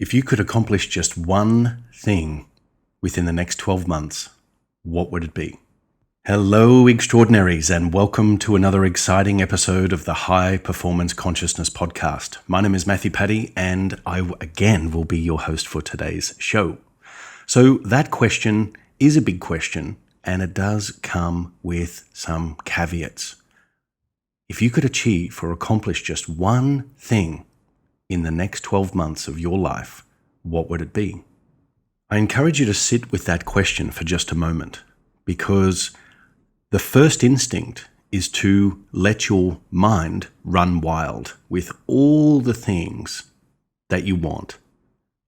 If you could accomplish just one thing within the next 12 months, what would it be? Hello, extraordinaries, and welcome to another exciting episode of the High Performance Consciousness Podcast. My name is Matthew Paddy, and I again will be your host for today's show. So that question is a big question, and it does come with some caveats. If you could achieve or accomplish just one thing in the next 12 months of your life, what would it be? I encourage you to sit with that question for just a moment, because the first instinct is to let your mind run wild with all the things that you want,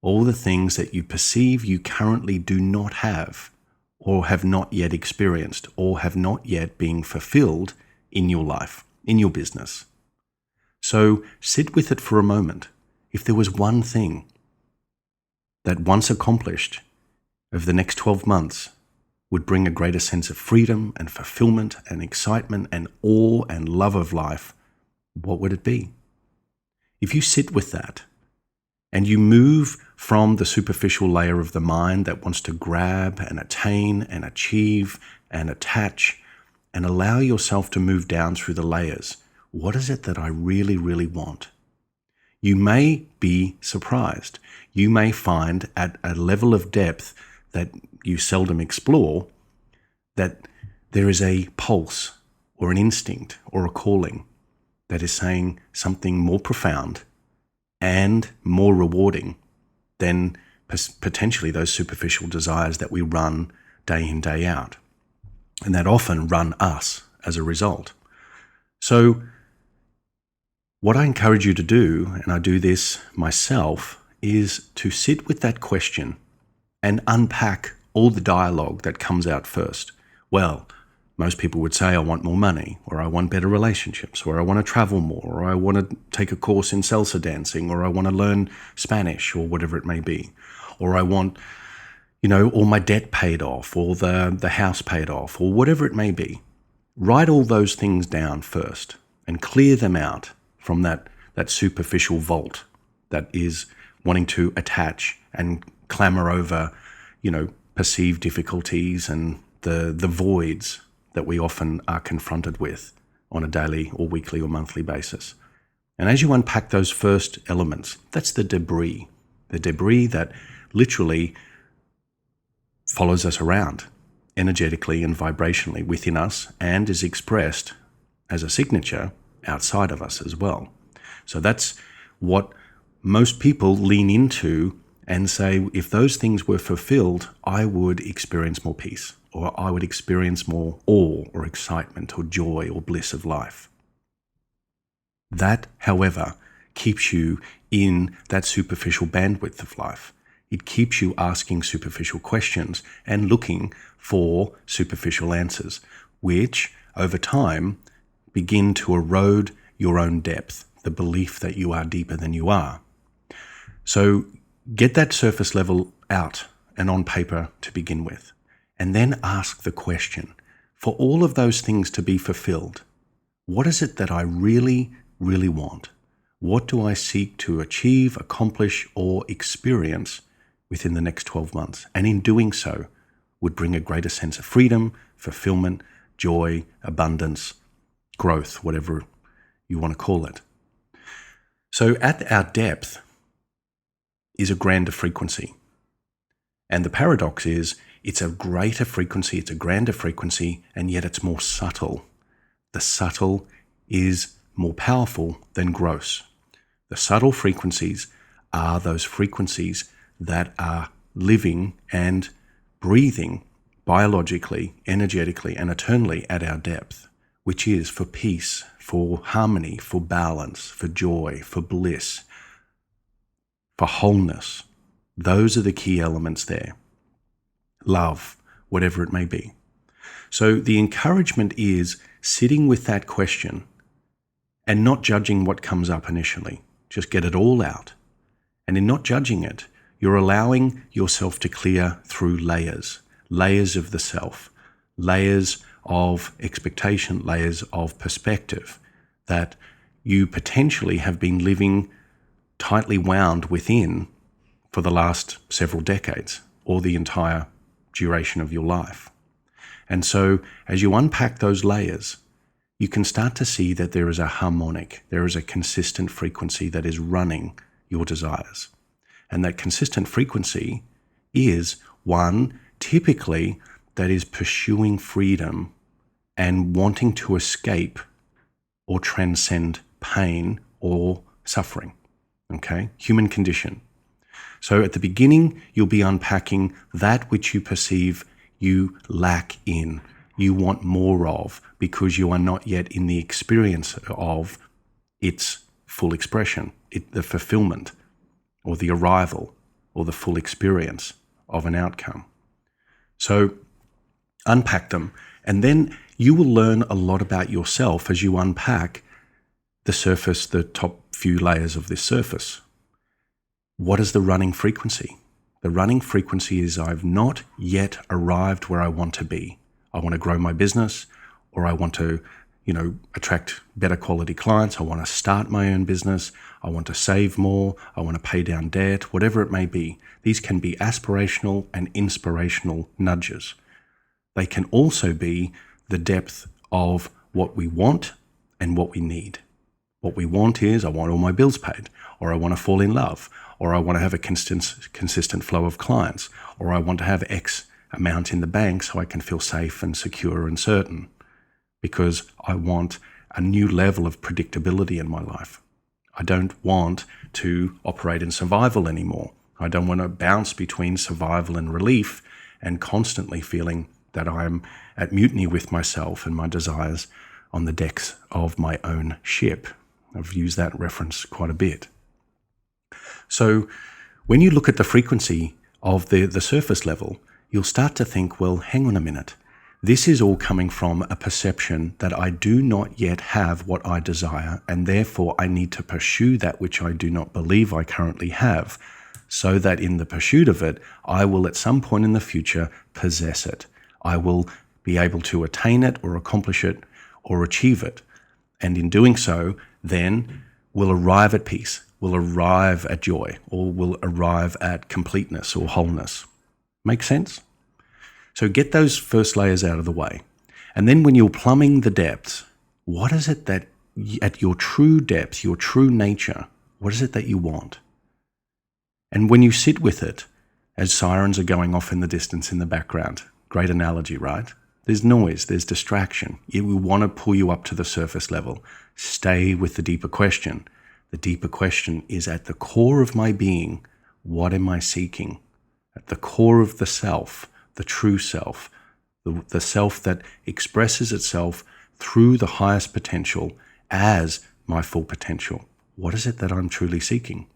all the things that you perceive you currently do not have, or have not yet experienced, or have not yet been fulfilled in your life, in your business. So sit with it for a moment. If there was one thing that once accomplished over the next 12 months would bring a greater sense of freedom and fulfillment and excitement and awe and love of life, what would it be? If you sit with that and you move from the superficial layer of the mind that wants to grab and attain and achieve and attach, and allow yourself to move down through the layers, what is it that I really, really want? You may be surprised. You may find at a level of depth that you seldom explore that there is a pulse or an instinct or a calling that is saying something more profound and more rewarding than potentially those superficial desires that we run day in, day out, and that often run us as a result. So what I encourage you to do, and I do this myself, is to sit with that question and unpack all the dialogue that comes out first. Well, most people would say, I want more money, or I want better relationships, or I want to travel more, or I want to take a course in salsa dancing, or I want to learn Spanish, or whatever it may be. Or I want, all my debt paid off, or the house paid off, or whatever it may be. Write all those things down first and clear them out from that superficial vault that is wanting to attach and clamor over, perceived difficulties and the voids that we often are confronted with on a daily or weekly or monthly basis. And as you unpack those first elements, that's the debris that literally follows us around energetically and vibrationally within us and is expressed as a signature outside of us as well. So that's what most people lean into and say, if those things were fulfilled, I would experience more peace, or I would experience more awe or excitement or joy or bliss of life. That, however, keeps you in that superficial bandwidth of life. It keeps you asking superficial questions and looking for superficial answers, which over time begin to erode your own depth, the belief that you are deeper than you are. So get that surface level out and on paper to begin with, and then ask the question, for all of those things to be fulfilled, what is it that I really, really want? What do I seek to achieve, accomplish, or experience within the next 12 months? And in doing so, would bring a greater sense of freedom, fulfillment, joy, abundance, growth, whatever you want to call it. So at our depth is a grander frequency. And the paradox is it's a greater frequency, it's a grander frequency, and yet it's more subtle. The subtle is more powerful than gross. The subtle frequencies are those frequencies that are living and breathing biologically, energetically, and eternally at our depth, which is for peace, for harmony, for balance, for joy, for bliss, for wholeness. Those are the key elements there. Love, whatever it may be. So the encouragement is sitting with that question and not judging what comes up initially. Just get it all out. And in not judging it, you're allowing yourself to clear through layers of the self, layers of expectation, layers of perspective that you potentially have been living tightly wound within for the last several decades or the entire duration of your life. And so as you unpack those layers, you can start to see that there is a harmonic, there is a consistent frequency that is running your desires. And that consistent frequency is one, typically, that is pursuing freedom and wanting to escape or transcend pain or suffering. Okay? Human condition. So at the beginning, you'll be unpacking that which you perceive you lack in, you want more of, because you are not yet in the experience of its full expression, the fulfillment, or the arrival, or the full experience of an outcome. So unpack them, and then you will learn a lot about yourself as you unpack the surface, the top few layers of this surface. What is the running frequency? The running frequency is I've not yet arrived where I want to be. I want to grow my business, or I want to, attract better quality clients. I want to start my own business. I want to save more. I want to pay down debt, whatever it may be. These can be aspirational and inspirational nudges. They can also be the depth of what we want and what we need. What we want is I want all my bills paid, or I want to fall in love, or I want to have a consistent flow of clients, or I want to have X amount in the bank so I can feel safe and secure and certain, because I want a new level of predictability in my life. I don't want to operate in survival anymore. I don't want to bounce between survival and relief and constantly feeling that I'm at mutiny with myself and my desires on the decks of my own ship. I've used that reference quite a bit. So when you look at the frequency of the surface level, you'll start to think, well, hang on a minute. This is all coming from a perception that I do not yet have what I desire, and therefore I need to pursue that which I do not believe I currently have, so that in the pursuit of it, I will at some point in the future possess it. I will be able to attain it or accomplish it or achieve it. And in doing so, then will arrive at peace, will arrive at joy, or will arrive at completeness or wholeness. Make sense? So get those first layers out of the way. And then when you're plumbing the depths, what is it that at your true depth, your true nature, what is it that you want? And when you sit with it, as sirens are going off in the distance in the background, great analogy, right? There's noise, there's distraction. It will want to pull you up to the surface level. Stay with the deeper question. The deeper question is, at the core of my being, what am I seeking? At the core of the self, the true self, the self that expresses itself through the highest potential as my full potential. What is it that I'm truly seeking?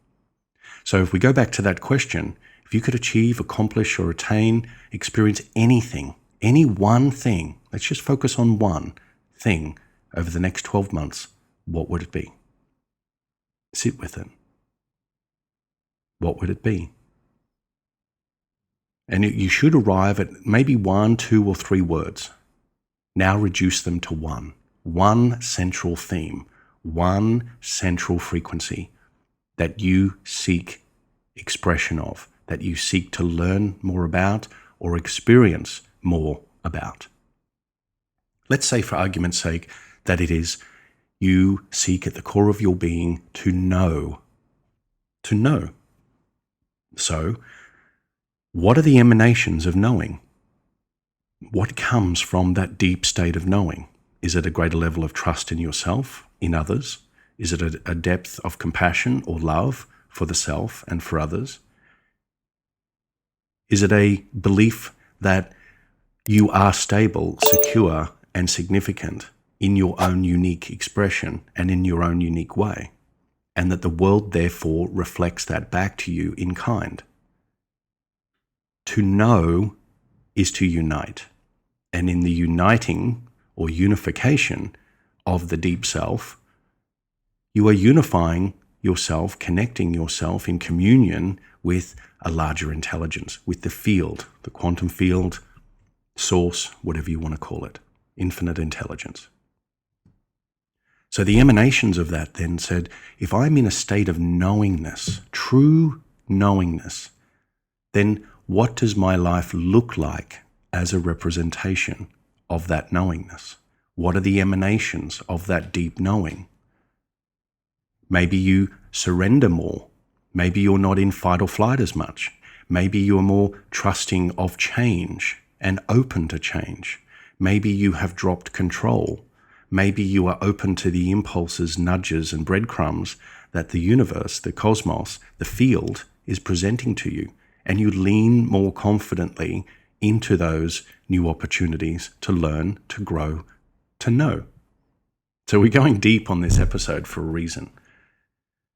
So if we go back to that question, if you could achieve, accomplish, or attain, experience anything, any one thing, let's just focus on one thing over the next 12 months, what would it be? Sit with it. What would it be? And you should arrive at maybe 1, 2, or 3 words. Now reduce them to one central theme, one central frequency that you seek expression of, that you seek to learn more about or experience more about. Let's say, for argument's sake, that it is you seek at the core of your being to know. To know. So, what are the emanations of knowing? What comes from that deep state of knowing? Is it a greater level of trust in yourself, in others? Is it a depth of compassion or love for the self and for others? Is it a belief that you are stable, secure, and significant in your own unique expression and in your own unique way, and that the world therefore reflects that back to you in kind? To know is to unite. And in the uniting or unification of the deep self, you are unifying yourself, connecting yourself in communion with a larger intelligence, with the field, the quantum field, source, whatever you want to call it, infinite intelligence. So the emanations of that then said, if I'm in a state of knowingness, true knowingness, then what does my life look like as a representation of that knowingness? What are the emanations of that deep knowing? Maybe you surrender more. Maybe you're not in fight or flight as much. Maybe you're more trusting of change and open to change. Maybe you have dropped control. Maybe you are open to the impulses, nudges, and breadcrumbs that the universe, the cosmos, the field is presenting to you. And you lean more confidently into those new opportunities to learn, to grow, to know. So we're going deep on this episode for a reason.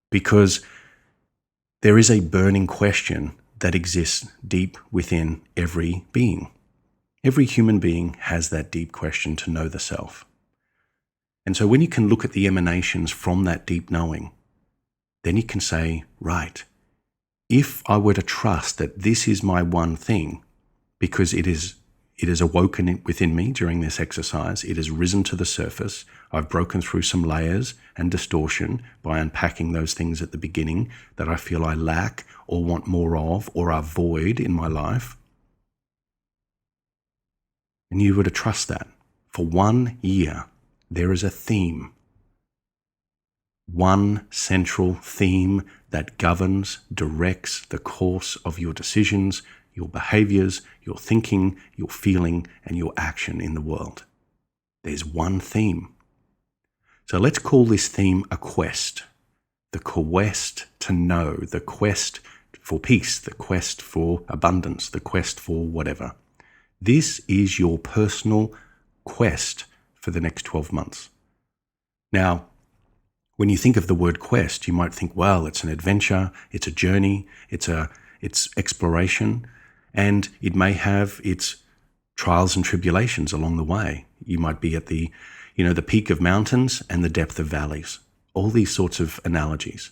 Because there is a burning question that exists deep within every being. Every human being has that deep question to know the self. And so when you can look at the emanations from that deep knowing, then you can say, right, if I were to trust that this is my one thing, because it is awoken within me during this exercise, it has risen to the surface, I've broken through some layers and distortion by unpacking those things at the beginning that I feel I lack or want more of or are void in my life. And you were to trust that. For 1 year, there is a theme. One central theme that governs, directs the course of your decisions, your behaviors, your thinking, your feeling, and your action in the world. There's one theme. So let's call this theme a quest. The quest to know, the quest for peace, the quest for abundance, the quest for whatever. This is your personal quest for the next 12 months. Now, when you think of the word quest, you might think, well, it's an adventure, it's a journey, it's exploration, and it may have its trials and tribulations along the way. You might be at the peak of mountains and the depth of valleys, all these sorts of analogies.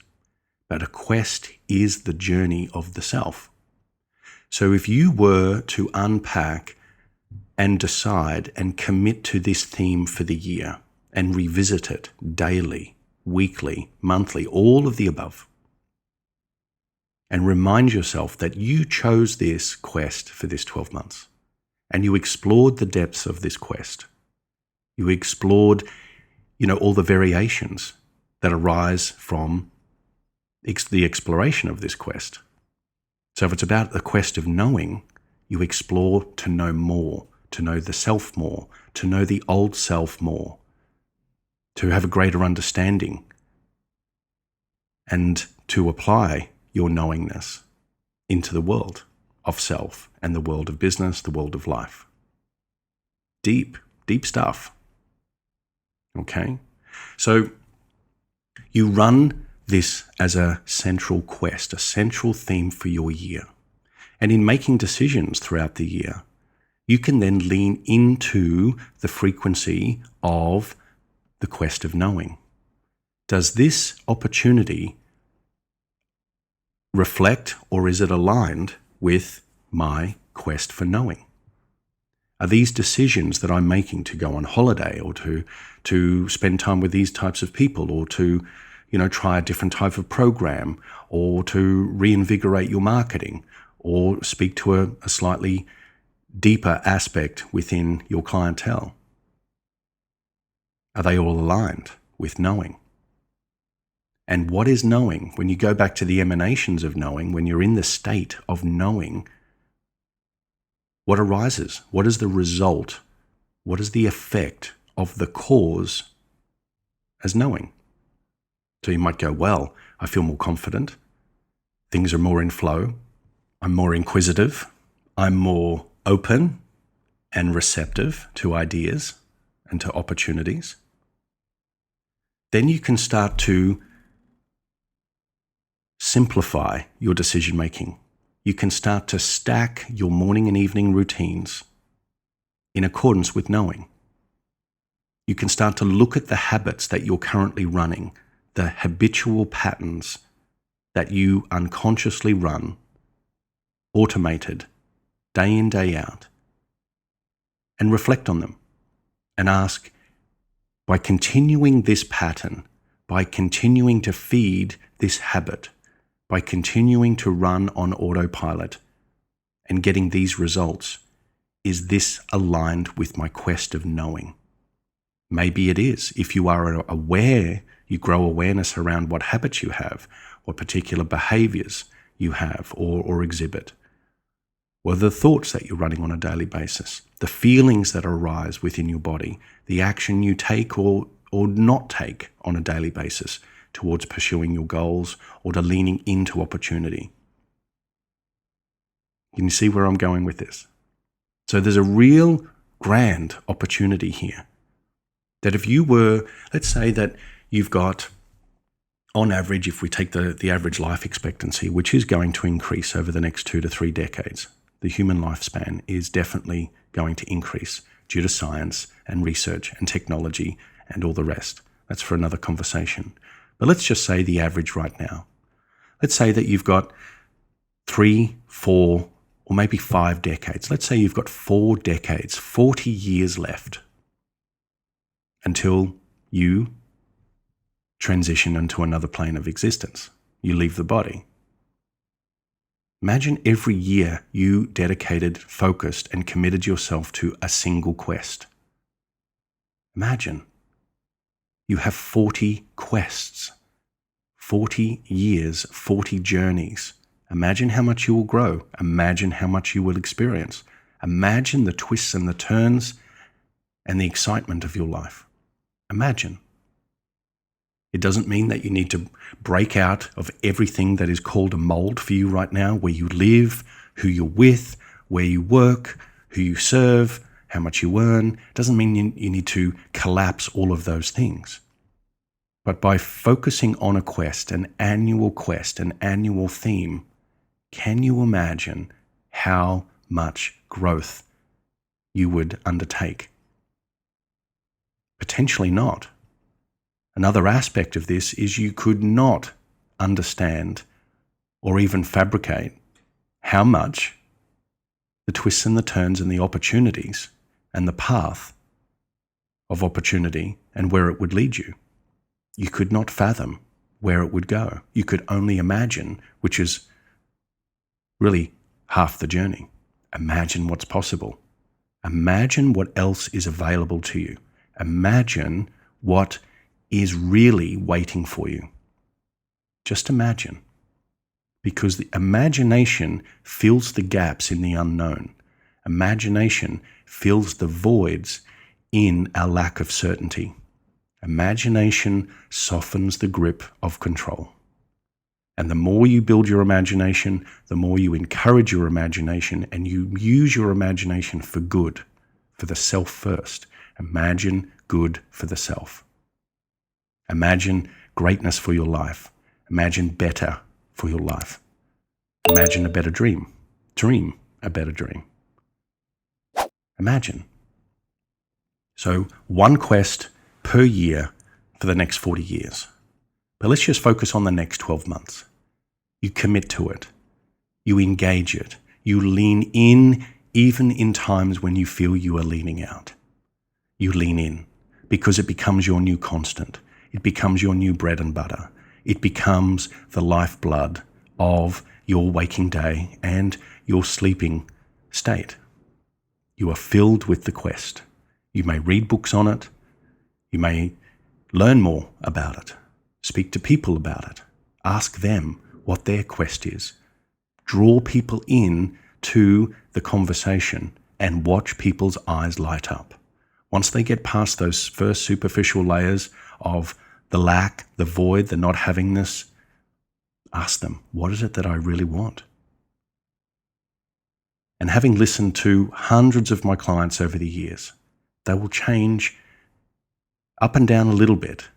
But a quest is the journey of the self. So if you were to unpack and decide and commit to this theme for the year and revisit it daily, weekly, monthly, all of the above, and remind yourself that you chose this quest for this 12 months and you explored the depths of this quest. You explored, all the variations that arise from the exploration of this quest. So if it's about the quest of knowing, you explore to know more, to know the self more, to know the old self more, to have a greater understanding, and to apply your knowingness into the world of self and the world of business, the world of life. Deep, deep stuff. Okay? So you run this as a central quest, a central theme for your year. And in making decisions throughout the year, you can then lean into the frequency of the quest of knowing. Does this opportunity reflect or is it aligned with my quest for knowing? Are these decisions that I'm making to go on holiday or to spend time with these types of people or to, try a different type of program or to reinvigorate your marketing or speak to a slightly deeper aspect within your clientele? Are they all aligned with knowing? And what is knowing? When you go back to the emanations of knowing, when you're in the state of knowing, what arises? What is the result? What is the effect of the cause as knowing? So you might go, well, I feel more confident. Things are more in flow. I'm more inquisitive. I'm more open and receptive to ideas and to opportunities. Then you can start to simplify your decision making. You can start to stack your morning and evening routines in accordance with knowing. You can start to look at the habits that you're currently running, the habitual patterns that you unconsciously run, automated, day in, day out, and reflect on them and ask, by continuing this pattern, by continuing to feed this habit, by continuing to run on autopilot, and getting these results, is this aligned with my quest of knowing? Maybe it is. If you are aware, you grow awareness around what habits you have, what particular behaviors you have or exhibit, or the thoughts that you're running on a daily basis, the feelings that arise within your body, the action you take or not take on a daily basis towards pursuing your goals or to leaning into opportunity. Can you see where I'm going with this? So there's a real grand opportunity here that if you were, let's say that you've got, on average, if we take the average life expectancy, which is going to increase over the next 2 to 3 decades, the human lifespan is definitely going to increase due to science and research and technology and all the rest. That's for another conversation. But let's just say the average right now. Let's say that you've got 3, 4, or maybe 5 decades. Let's say you've got 4 decades, 40 years left until you transition into another plane of existence. You leave the body. Imagine every year you dedicated, focused, and committed yourself to a single quest. Imagine you have 40 quests, 40 years, 40 journeys. Imagine how much you will grow. Imagine how much you will experience. Imagine the twists and the turns and the excitement of your life. Imagine. It doesn't mean that you need to break out of everything that is called a mold for you right now, where you live, who you're with, where you work, who you serve, how much you earn. It doesn't mean you need to collapse all of those things. But by focusing on a quest, an annual theme, can you imagine how much growth you would undertake? Potentially not. Another aspect of this is you could not understand or even fabricate how much the twists and the turns and the opportunities and the path of opportunity and where it would lead you. You could not fathom where it would go. You could only imagine, which is really half the journey. Imagine what's possible. Imagine what else is available to you. Imagine what is really waiting for you. Just imagine. Because the imagination fills the gaps in the unknown. Imagination fills the voids in our lack of certainty. Imagination softens the grip of control. And the more you build your imagination, the more you encourage your imagination and you use your imagination for good, for the self first. Imagine good for the self. Imagine greatness for your life. Imagine better for your life. Imagine a better dream. Dream a better dream. Imagine. So 1 quest per year for the next 40 years. But let's just focus on the next 12 months. You commit to it. You engage it. You lean in even in times when you feel you are leaning out. You lean in because it becomes your new constant. It becomes your new bread and butter. It becomes the lifeblood of your waking day and your sleeping state. You are filled with the quest. You may read books on it. You may learn more about it. Speak to people about it. Ask them what their quest is. Draw people in to the conversation and watch people's eyes light up. Once they get past those first superficial layers of the lack, the void, the not havingness, ask them, what is it that I really want? And having listened to hundreds of my clients over the years, they will change up and down a little bit,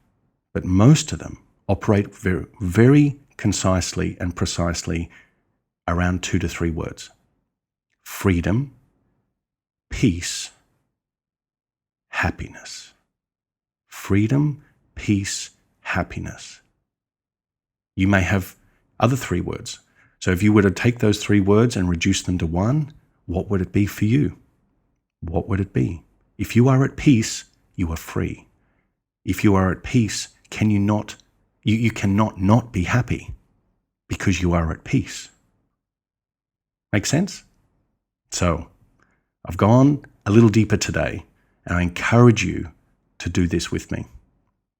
but most of them operate very, very concisely and precisely around 2 to 3 words. Freedom, peace, happiness. Freedom, peace, happiness. You may have other 3 words. So if you were to take those 3 words and reduce them to 1, what would it be for you? What would it be? If you are at peace, you are free. If you are at peace, you cannot not be happy because you are at peace. Make sense? So I've gone a little deeper today, and I encourage you to do this with me.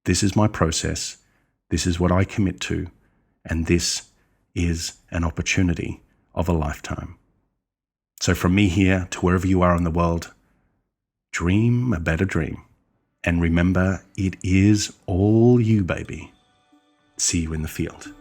This is my process. This is what I commit to. And this is an opportunity of a lifetime. So from me here to wherever you are in the world, dream a better dream. And remember, it is all you, baby. See you in the field.